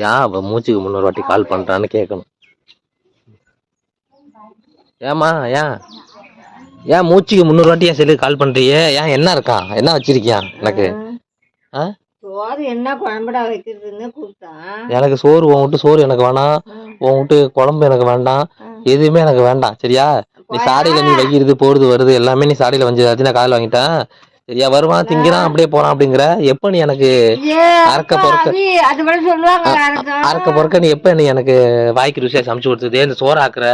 ஏன் அவ மூச்சுக்கு 300 வாட்டி கால் பண்றான்னு கேட்கணும். ஏமா ஏன் மூச்சுக்கு 300 வாட்டி என் செல்லுக்கு கால் பண்றியே? ஏன் என்ன இருக்கா? என்ன வச்சிருக்கியா எனக்கு? சோறு என்ன குழம்புடா வைக்கிறதுன்னு கூப்பிட்டான். எனக்கு சோறு உன் விட்டு சோறு எனக்கு வேணாம், உன் விட்டு குழம்பு எனக்கு வேண்டாம், எதுவுமே எனக்கு வேண்டாம். சரியா? நீ சாடியில நீ வைக்கிறது போறது வருது எல்லாமே நீ சாடியில வந்து நான் காலையில் வாங்கிட்டேன். சரியா? வருவான் திங்கிறான் அப்படியே போறான் அப்படிங்கிற. எப்ப நீ எனக்கு அறக்க பொறக்க நீ எப்ப நீ எனக்கு வாய்க்கு ருசியா சமைச்சு கொடுத்தது? இந்த சோறு ஆக்குற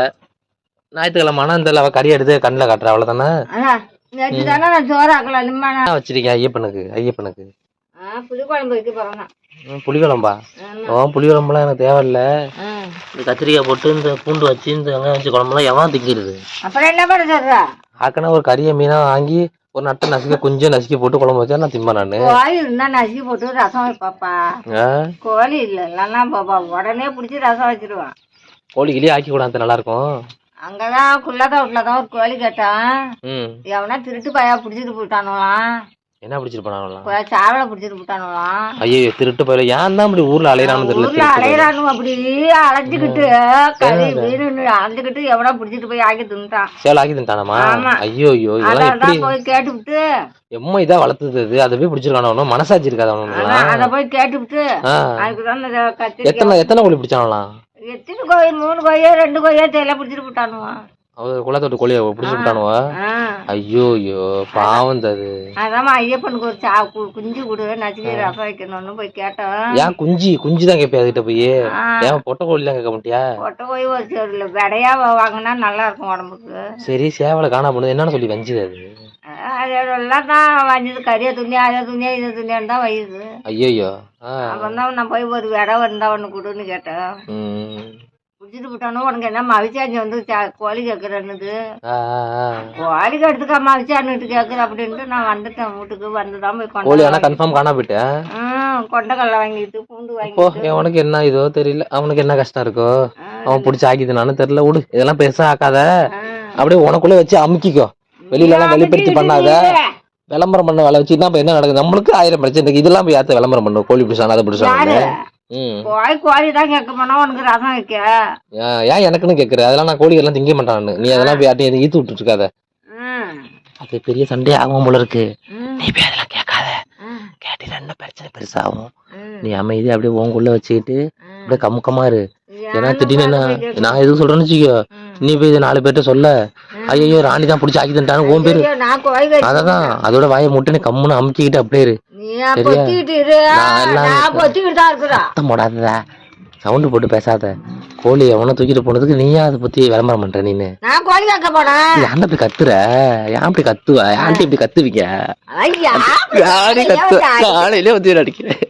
ஞாயிற்றுக்கிழமை இந்த கறி எடுத்து கண்ணில் காட்டுற அவ்வளவுதானே வச்சிருக்கேன். ஐயப்பனுக்கு புளிக்குழம்பு வைக்க போறேன். புளிக்குழம்பா? புளிக்குழம்புலாம் எனக்கு தேவையில்ல. இந்த கத்திரிக்காய் போட்டு இந்த பூண்டு வச்சு இந்த வெங்காயம் வச்சு குழம்புலாம் எவன் திங்கிறது? அப்புறம் என்ன பண்ண சொல்ற? ஆக்கனா ஒரு கறியை மீனா வாங்கி ஒரு நட்டை நசுக்கி கொஞ்சம் நசுக்கி போட்டு குழம்பு வச்சா நான் திம்ப. நானு கோழி இருந்தா நசுக்கி போட்டு ரசம் வைப்பாப்பா. கோழி இல்லைன்னா பாப்பா உடனே பிடிச்சி ரசம் வச்சிருவான். கோழி கிளியே ஆக்கி கூட நல்லா இருக்கும். அங்கதான் குள்ளதா வீட்டுலதான் ஒரு கோழி கேட்டான். எவனா திருட்டு பையா பிடிச்சிட்டு போயிட்டானுலாம். என்ன பிடிச்சிட்டு போனாங்களாம்? சாவலை பிடிச்சிட்டு போட்டானுலாம். ஐயோ திருட்டு பையில ஏன் தான் அப்படி ஊர்ல அலையறானு அலையறானு அப்படி அலைஞ்சுக்கிட்டு கறி மீன் அலைஞ்சுக்கிட்டு எவனா பிடிச்சிட்டு போய் ஆக்கி தின்ட்டான். சேவல் ஆக்கி தின்ட்டானாமா? ஐயோ இதெல்லாம் எப்படி போய் கேட்டுவிட்டு எம்மா இதா வளர்த்தது அதை போய் பிடிச்சிருக்கானோ? மனசாட்சி இருக்காது அவனுக்கு. அதை போய் கேட்டுவிட்டு அதுக்குதான் எத்தனை கோழி பிடிச்சாங்களாம்? எத்தனை கோழி? 3 கோழியோ 2 கோழியோ தெரியல பிடிச்சிட்டு போட்டானுவான். குளத்தோட்டு கோழிய பிடிச்சி விட்டானுவா? ஐயோ பாவம் அது. அதான் ஐயப்பனுக்கு ஒரு குஞ்சு கொடு நச்சுக்கி ரசம் வைக்கணும்னு போய் கேட்டோம். ஏன் குஞ்சுதான் கேட்பேன் அதுகிட்ட போய்? ஏன் பொட்டை கோழி தான் கேட்க மாட்டியா? பொட்டை கோழி ஒரு விடையா வாங்கினா நல்லா இருக்கும் உடம்புக்கு. சரி சேவலை காணா போனது என்னன்னு சொல்லி வஞ்சுது அது? அதெல்லாம் தான் வஞ்சது. கறியா துணியா அதை துணியா இதை துணியான்னு தான் வயுது. ஐயோ அப்பதான் நான் போய் ஒரு விடை வந்தா ஒண்ணு கொடுன்னு கேட்டேன். குடிச்சிட்டு போட்டானோ உனக்கு என்ன மவிச்சாஞ்சி வந்து கோழி கேட்கறன்னுது. கோழிக்கு எடுத்துக்காம மவிச்சான்னுட்டு கேட்கற அப்படின்ட்டு நான் வந்துட்டேன். வீட்டுக்கு வந்துதான் போய் கன்ஃபார்ம் காணா போயிட்டேன். கொண்டைக்கடலை வாங்கிட்டு பூண்டு வாங்கிட்டு. அவனுக்கு என்ன இதோ தெரியல, அவனுக்கு என்ன கஷ்டம் இருக்கோ அவன் பிடிச்சி ஆக்கிதுனானு தெரியல. விடு இதெல்லாம் பெருசா ஆக்காத, அப்படியே உனக்குள்ள வச்சு அமுக்கிக்கோ. வெளியில எல்லாம் வெளிப்படுத்தி பண்ணாத. விளம்பரம் பண்ண வேலை வச்சு என்ன நடக்குது? நம்மளுக்கு 1000 பிரச்சனை இருக்கு. இதெல்லாம் போய் யாத்த விளம்பரம் பண்ணும்? கோழி பிடிச்சான அதை பிடிச்சாங்க. கோழி தான் கேட்க போனா உனக்கு ரசம் வைக்க ஏன் எனக்குன்னு கேக்குற? அதெல்லாம் நான் கோழி எல்லாம் திங்க மாட்டான்னு நீ அதெல்லாம் போய் யார்ட்டையும் ஈத்து விட்டு இருக்காத. அது பெரிய சண்டே ஆகும் போல இருக்கு. நீ போய் அதெல்லாம் கேட்காத. கேட்டீங்க என்ன பிரச்சனை பெருசாகும். நீ அமைதி அப்படியே உங்குள்ள வச்சுக்கிட்டு அப்படியே கமுக்கமா இரு. ஏன்னா திடீர்னு நான் எதுவும் சொல்றேன்னு வச்சுக்கோ, நீ போய் 4 பேர்ட்ட சொல்ல ஐயோ ராணி தான் பிடிச்சி ஆக்கி தந்துட்டானு உன் பேரு. அததான் அதோட வாயை முட்டை கம்முன்னு அமுக்கிக்கிட்டு அப்படியே இரு. போடாத சவுண்டு போட்டு பேசாத. கோழி எவனை தூக்கிட்டு போனதுக்கு நீயா அதை பத்தி விளம்பரம் பண்ற? நீனு ஏன் அப்படி கத்துற? ஏன் அப்படி கத்துவ? ஏன்ட்டு இப்படி கத்துவீங்க? காலையிலே வந்து அடிக்கிறேன்.